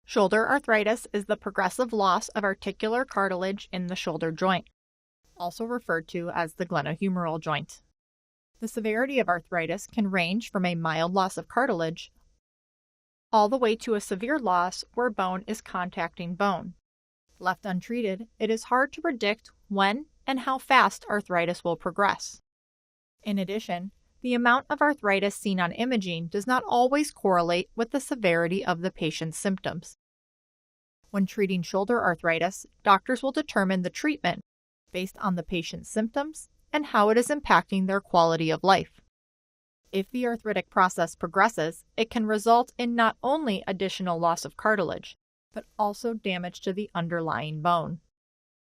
Shoulder arthritis is the progressive loss of articular cartilage in the shoulder joint, also referred to as the glenohumeral joint. The severity of arthritis can range from a mild loss of cartilage all the way to a severe loss where bone is contacting bone. Left untreated, it is hard to predict when and how fast arthritis will progress. In addition, the amount of arthritis seen on imaging does not always correlate with the severity of the patient's symptoms. When treating shoulder arthritis, doctors will determine the treatment based on the patient's symptoms and how it is impacting their quality of life. If the arthritic process progresses, it can result in not only additional loss of cartilage, but also damage to the underlying bone.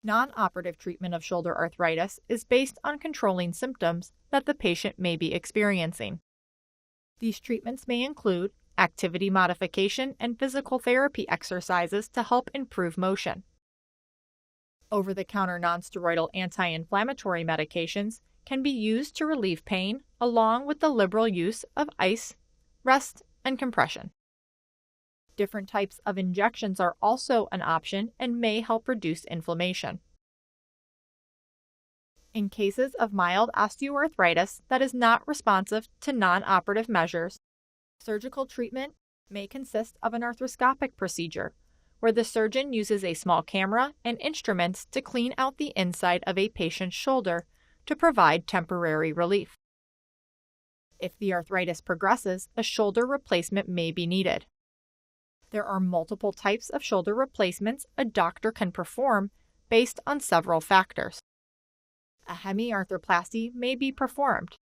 Non-operative treatment of shoulder arthritis is based on controlling symptoms that the patient may be experiencing. These treatments may include activity modification and physical therapy exercises to help improve motion. Over-the-counter nonsteroidal anti-inflammatory medications can be used to relieve pain, along with the liberal use of ice, rest, and compression. Different types of injections are also an option and may help reduce inflammation. In cases of mild osteoarthritis that is not responsive to non-operative measures, surgical treatment may consist of an arthroscopic procedure, where the surgeon uses a small camera and instruments to clean out the inside of a patient's shoulder to provide temporary relief. If the arthritis progresses, a shoulder replacement may be needed. There are multiple types of shoulder replacements a doctor can perform based on several factors. A hemiarthroplasty may be performed.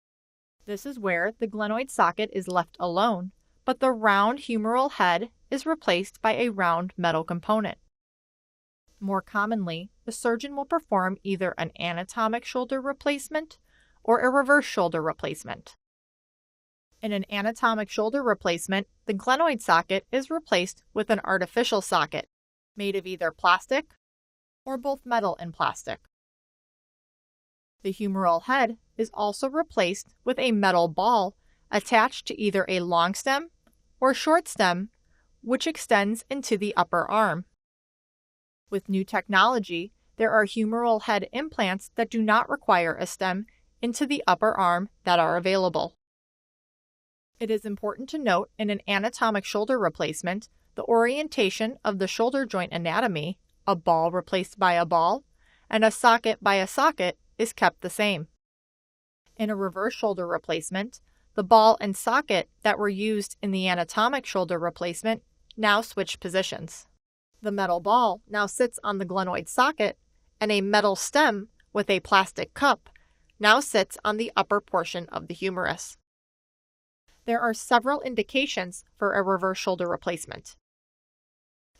This is where the glenoid socket is left alone, but the round humeral head is replaced by a round metal component. More commonly, the surgeon will perform either an anatomic shoulder replacement or a reverse shoulder replacement. In an anatomic shoulder replacement, the glenoid socket is replaced with an artificial socket made of either plastic or both metal and plastic. The humeral head is also replaced with a metal ball attached to either a long stem or short stem, which extends into the upper arm. With new technology, there are humeral head implants that do not require a stem into the upper arm that are available. It is important to note in an anatomic shoulder replacement, the orientation of the shoulder joint anatomy, a ball replaced by a ball, and a socket by a socket, is kept the same. In a reverse shoulder replacement, the ball and socket that were used in the anatomic shoulder replacement now switch positions. The metal ball now sits on the glenoid socket, and a metal stem with a plastic cup now sits on the upper portion of the humerus. There are several indications for a reverse shoulder replacement.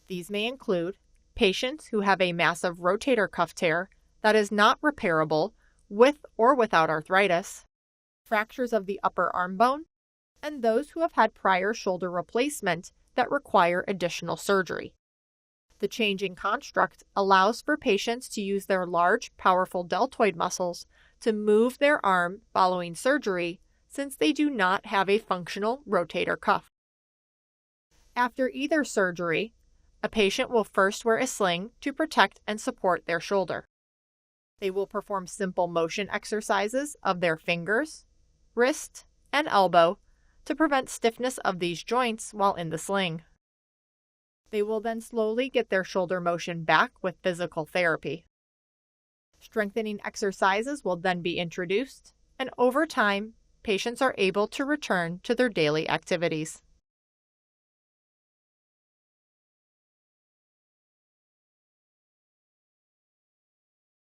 These may include patients who have a massive rotator cuff tear that is not repairable with or without arthritis, fractures of the upper arm bone, and those who have had prior shoulder replacement that require additional surgery. The changing construct allows for patients to use their large, powerful deltoid muscles to move their arm following surgery, since they do not have a functional rotator cuff. After either surgery, a patient will first wear a sling to protect and support their shoulder. They will perform simple motion exercises of their fingers, wrist, and elbow to prevent stiffness of these joints while in the sling. They will then slowly get their shoulder motion back with physical therapy. Strengthening exercises will then be introduced, and over time, patients are able to return to their daily activities.